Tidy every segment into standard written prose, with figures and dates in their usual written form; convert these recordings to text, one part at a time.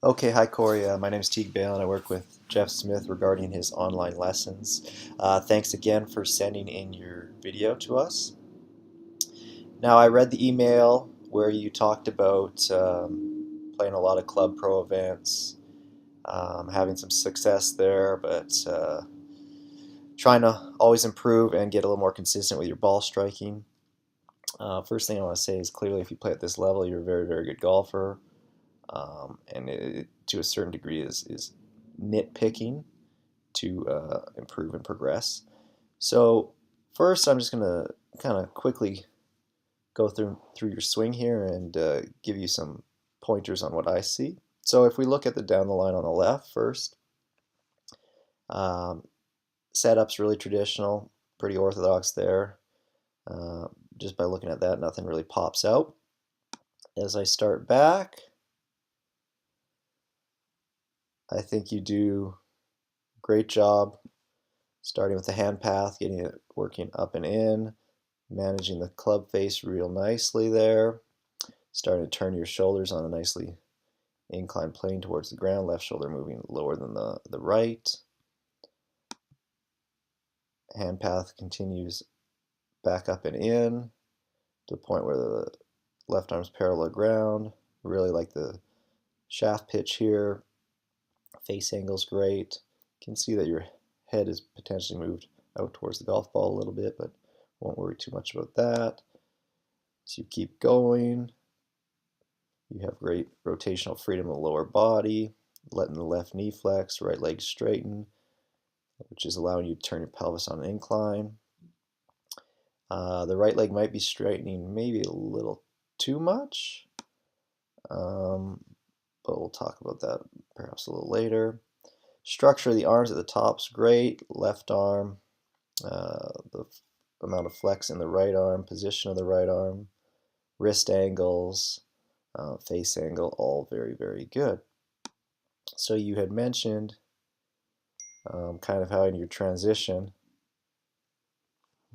Okay, hi Corey. My name is Teague Bale and I work with Jeff Smith regarding his online lessons. Thanks again for sending in your video to us. Now, I read the email where you talked about playing a lot of club pro events, having some success there, but trying to always improve and get a little more consistent with your ball striking. First thing I want to say is clearly if you play at this level, you're a very, very good golfer. And it, to a certain degree is nitpicking to improve and progress. So first, I'm just going to kind of quickly go through your swing here and give you some pointers on what I see. So if we look at the down the line on the left first, um, setup's really traditional, pretty orthodox there. Uh, just by looking at that, nothing really pops out. As I start back, I think you do a great job starting with the hand path, getting it working up and in, managing the club face real nicely there, starting to turn your shoulders on a nicely inclined plane towards the ground, left shoulder moving lower than the right. Hand path continues back up and in to the point where the left arm's parallel ground. Really like the shaft pitch here. Face angle's great. You can see that your head is potentially moved out towards the golf ball a little bit, but won't worry too much about that. So you keep going. You have great rotational freedom of the lower body, letting the left knee flex, right leg straighten, which is allowing you to turn your pelvis on an incline. The right leg might be straightening maybe a little too much, but we'll talk about that perhaps a little later. Structure of the arms at the top is great. Left arm, the amount of flex in the right arm, position of the right arm, wrist angles, face angle, all very, very good. So you had mentioned kind of how in your transition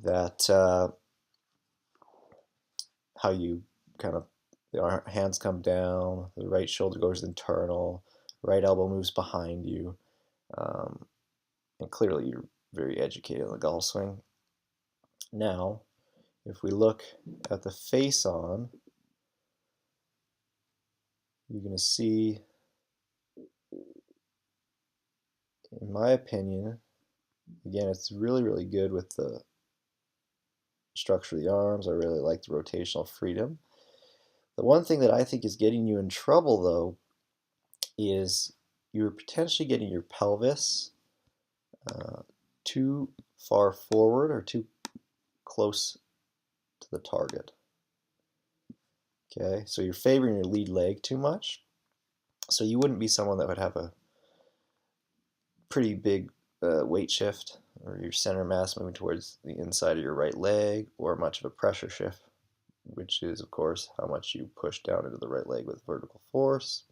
that how you kind of the hands come down, the right shoulder goes internal, right elbow moves behind you, um, and clearly you're very educated on the golf swing. Now, if we look at the face on, you're going to see, in my opinion, again, it's really, really good with the structure of the arms. I really like the rotational freedom. The one thing that I think is getting you in trouble, though, is you're potentially getting your pelvis too far forward or too close to the target. Okay, so you're favoring your lead leg too much. So you wouldn't be someone that would have a pretty big weight shift or your center mass moving towards the inside of your right leg, or much of a pressure shift, which is, of course, how much you push down into the right leg with vertical force,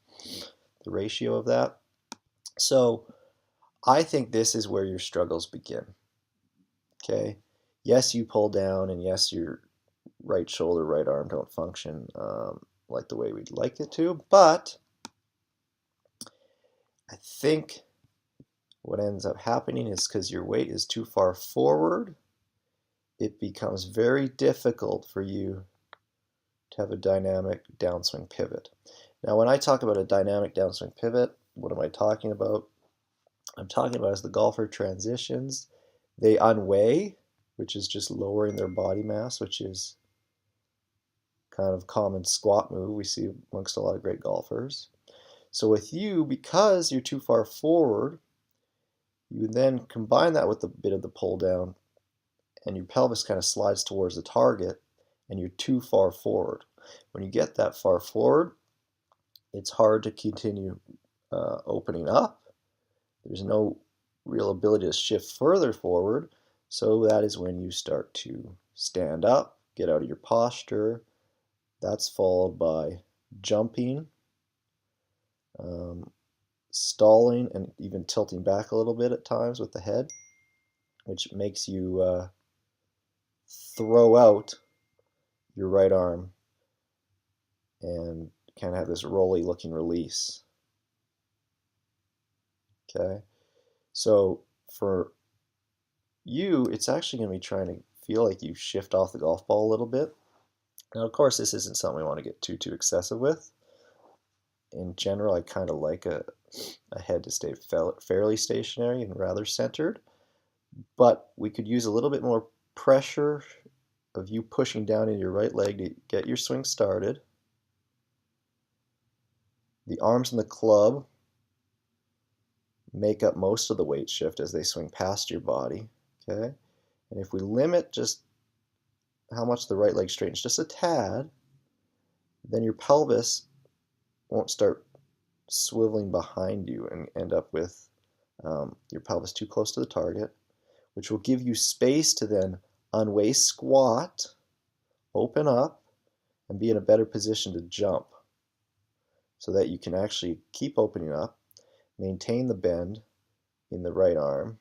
the ratio of that. So I think this is where your struggles begin. Okay, yes, you pull down, and yes, your right shoulder, right arm don't function like the way we'd like it to, but I think what ends up happening is because your weight is too far forward, it becomes very difficult for you to have a dynamic downswing pivot. Now, when I talk about a dynamic downswing pivot, what am I talking about? I'm talking about as the golfer transitions, they unweigh, which is just lowering their body mass, which is kind of common squat move we see amongst a lot of great golfers. So with you, because you're too far forward, you then combine that with a bit of the pull down, and your pelvis kind of slides towards the target, and you're too far forward. When you get that far forward, it's hard to continue opening up. There's no real ability to shift further forward, so that is when you start to stand up, get out of your posture. That's followed by jumping, um, stalling, and even tilting back a little bit at times with the head, which makes you throw out your right arm and kind of have this rolly looking release. Okay, so for you, it's actually going to be trying to feel like you shift off the golf ball a little bit. Now, of course, this isn't something we want to get too excessive with. In general, I kind of like a head to stay fairly stationary and rather centered, but we could use a little bit more pressure of you pushing down in your right leg to get your swing started. The arms and the club make up most of the weight shift as they swing past your body, okay? And if we limit just how much the right leg straightens just a tad, then your pelvis won't start swiveling behind you and end up with your pelvis too close to the target, which will give you space to then unwaist squat, open up, and be in a better position to jump so that you can actually keep opening up, maintain the bend in the right arm,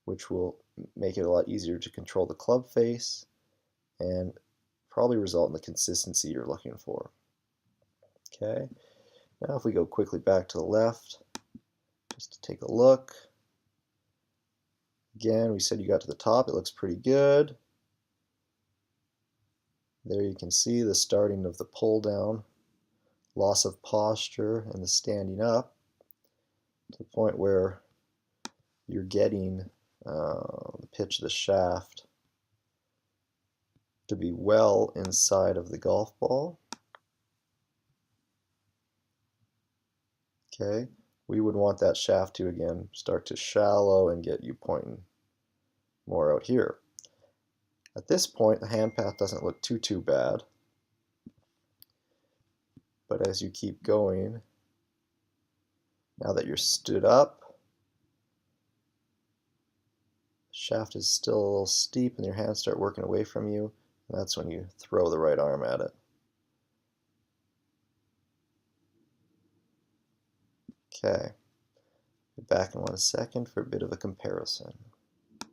which will make it a lot easier to control the club face and probably result in the consistency you're looking for. Okay, now if we go quickly back to the left, just to take a look. Again, we said you got to the top, it looks pretty good. There you can see the starting of the pull down, loss of posture, and the standing up to the point where you're getting the pitch of the shaft to be well inside of the golf ball. Okay, we would want that shaft to again start to shallow and get you pointing more out here. At this point, the hand path doesn't look too bad, but as you keep going, now that you're stood up, the shaft is still a little steep and your hands start working away from you, and that's when you throw the right arm at it. Okay, be back in 1 second for a bit of a comparison.